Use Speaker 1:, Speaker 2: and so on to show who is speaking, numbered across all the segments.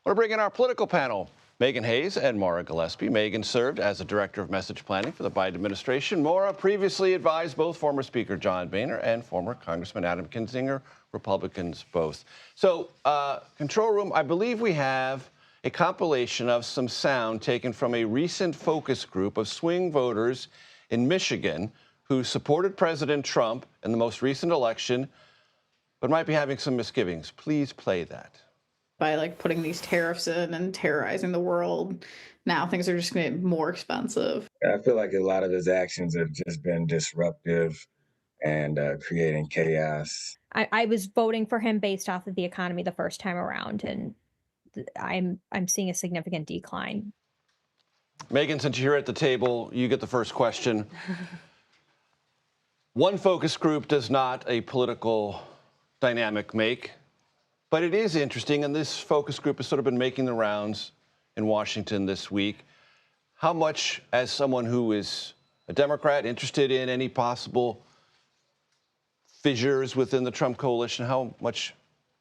Speaker 1: I want to bring in our political panel, Meghan Hayes and Maura Gillespie. Meghan served as the Director of Message Planning for the Biden administration. Maura previously advised both former Speaker John Boehner and former Congressman Adam Kinzinger, Republicans both. So, Control Room, I believe we have a compilation of some sound taken from a recent focus group of swing voters in Michigan who supported President Trump in the most recent election, but might be having some misgivings. Please play that.
Speaker 2: By putting these tariffs in and terrorizing the world, now things are just going to get more expensive.
Speaker 3: I feel like a lot of his actions have just been disruptive and creating chaos.
Speaker 4: I was voting for him based off of the economy the first time around, and I'm seeing a significant decline.
Speaker 1: Meghan, since you're at the table, you get the first question. One focus group does not a political dynamic make, but it is interesting, and this focus group has sort of been making the rounds in Washington this week. How much, as someone who is a Democrat interested in any possible fissures within the Trump coalition, how much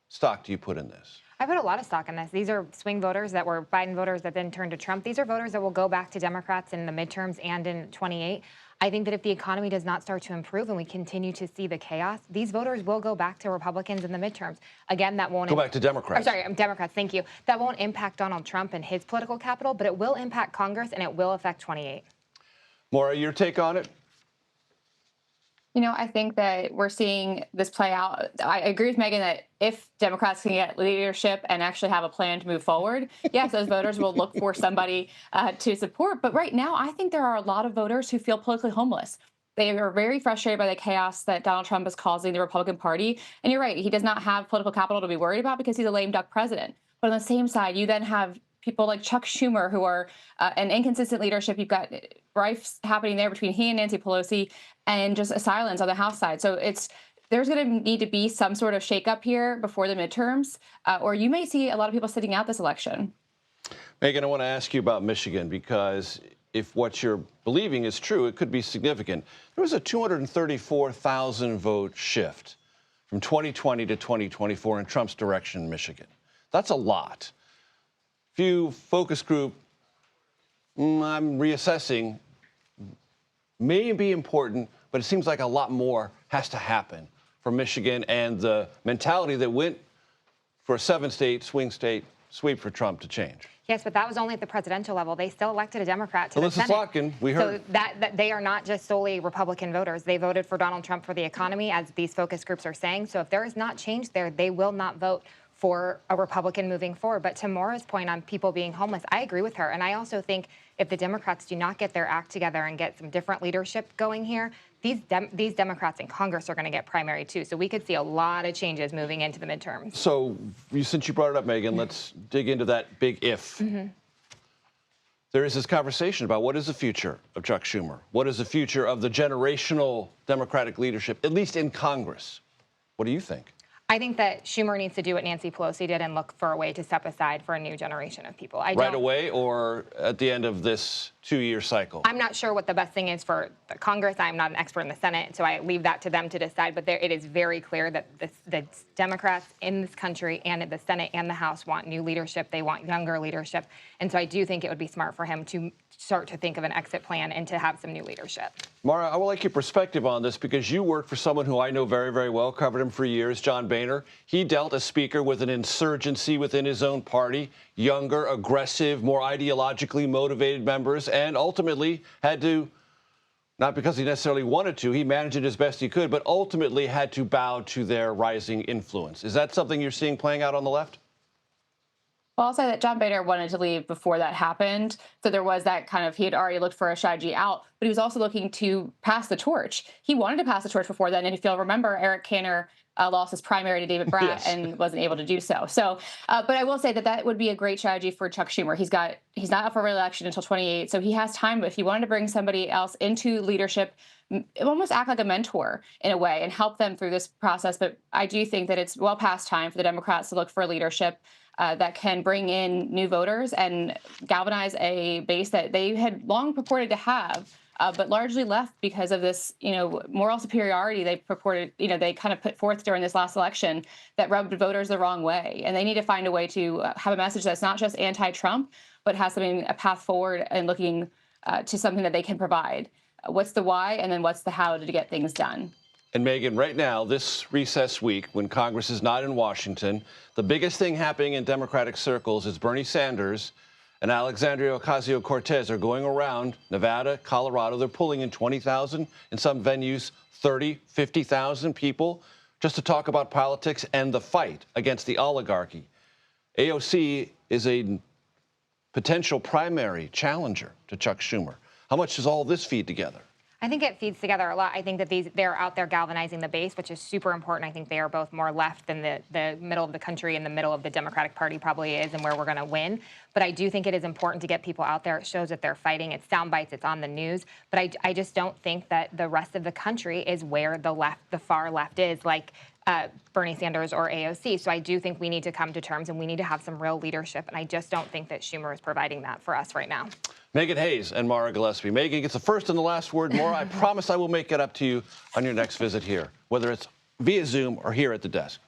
Speaker 1: stock do you put in this?
Speaker 5: I put a lot of stock in this. These are swing voters that were Biden voters that then turned to Trump. These are voters that will go back to Democrats in the midterms and in 28. I think that if the economy does not start to improve and we continue to see the chaos, these voters will go back to Republicans in the midterms. Again, that won't
Speaker 1: go back to Democrats.
Speaker 5: Democrats, thank you. That won't impact Donald Trump and his political capital, but it will impact Congress and it will affect 28.
Speaker 1: Maura, your take on it?
Speaker 6: You know, I think that we're seeing this play out. I agree with Meghan that if Democrats can get leadership and actually have a plan to move forward, yes, those voters will look for somebody to support. But right now, I think there are a lot of voters who feel politically homeless. They are very frustrated by the chaos that Donald Trump is causing the Republican Party. And you're right, he does not have political capital to be worried about because he's a lame duck president. But on the same side, you then have people like Chuck Schumer, who are an inconsistent leadership. You've got rifts happening there between he and Nancy Pelosi, and just a silence on the House side. So there's going to need to be some sort of shakeup here before the midterms, or you may see a lot of people sitting out this election.
Speaker 1: Meghan, I want to ask you about Michigan, because if what you're believing is true, it could be significant. There was a 234,000 vote shift from 2020 to 2024 in Trump's direction in Michigan. That's a lot. Few focus group, I'm reassessing, may be important, but it seems like a lot more has to happen for Michigan and the mentality that went for a 7-state swing state sweep for Trump to change.
Speaker 5: Yes, but that was only at the presidential level. They still elected a Democrat to the Senate.
Speaker 1: Slotkin, we heard.
Speaker 5: So that they are not just solely Republican voters. They voted for Donald Trump for the economy, as these focus groups are saying. So if there is not change there, they will not vote for a Republican moving forward. But to Maura's point on people being homeless, I agree with her. And I also think if the Democrats do not get their act together and get some different leadership going here, these Democrats in Congress are going to get primary too. So we could see a lot of changes moving into the midterms.
Speaker 1: So since you brought it up, Meghan, let's dig into that big if. There is this conversation about what is the future of Chuck Schumer? What is the future of the generational Democratic leadership, at least in Congress? What do you think?
Speaker 5: I think that Schumer needs to do what Nancy Pelosi did and look for a way to step aside for a new generation of people.
Speaker 1: Right away or at the end of this 2-year cycle?
Speaker 5: I'm not sure what the best thing is for the Congress. I'm not an expert in the Senate, so I leave that to them to decide. But it is very clear that the Democrats in this country and the Senate and the House want new leadership. They want younger leadership. And so I do think it would be smart for him to start to think of an exit plan and to have some new leadership.
Speaker 1: Maura, I would like your perspective on this because you work for someone who I know very, very well, covered him for years, John Boehner. He dealt as Speaker with an insurgency within his own party, younger, aggressive, more ideologically motivated members, and ultimately had to, not because he necessarily wanted to, he managed it as best he could, but ultimately had to bow to their rising influence. Is that something you're seeing playing out on the left?
Speaker 6: Well, I'll say that John Boehner wanted to leave before that happened. So there was that kind of, he had already looked for a strategy out, but he was also looking to pass the torch. He wanted to pass the torch before then. And if you'll remember, Eric Cantor lost his primary to David Bratt
Speaker 1: Yes.
Speaker 6: and wasn't able to do so. So, but I will say that would be a great strategy for Chuck Schumer. He's not up for re-election until 28. So he has time, but if he wanted to bring somebody else into leadership, almost act like a mentor in a way and help them through this process. But I do think that it's well past time for the Democrats to look for a leadership that can bring in new voters and galvanize a base that they had long purported to have but largely left because of this, moral superiority they purported, they kind of put forth during this last election that rubbed voters the wrong way. And they need to find a way to have a message that's not just anti-Trump, but has a path forward and looking to something that they can provide. What's the why, and then what's the how to get things done?
Speaker 1: And Meghan, right now, this recess week, when Congress is not in Washington, the biggest thing happening in Democratic circles is Bernie Sanders and Alexandria Ocasio-Cortez are going around Nevada, Colorado. They're pulling in 20,000, in some venues 30, 50,000 people just to talk about politics and the fight against the oligarchy. AOC is a potential primary challenger to Chuck Schumer. How much does all this feed together?
Speaker 5: I think it feeds together a lot. I think that they're out there galvanizing the base, which is super important. I think they are both more left than the middle of the country and the middle of the Democratic Party probably is, and where we're going to win. But I do think it is important to get people out there. It shows that they're fighting. It's sound bites. It's on the news. But I just don't think that the rest of the country is where the far left is, like Bernie Sanders or AOC. So I do think we need to come to terms and we need to have some real leadership. And I just don't think that Schumer is providing that for us right now.
Speaker 1: Meghan Hayes and Maura Gillespie. Meghan gets the first and the last word. Maura, I promise I will make it up to you on your next visit here, whether it's via Zoom or here at the desk.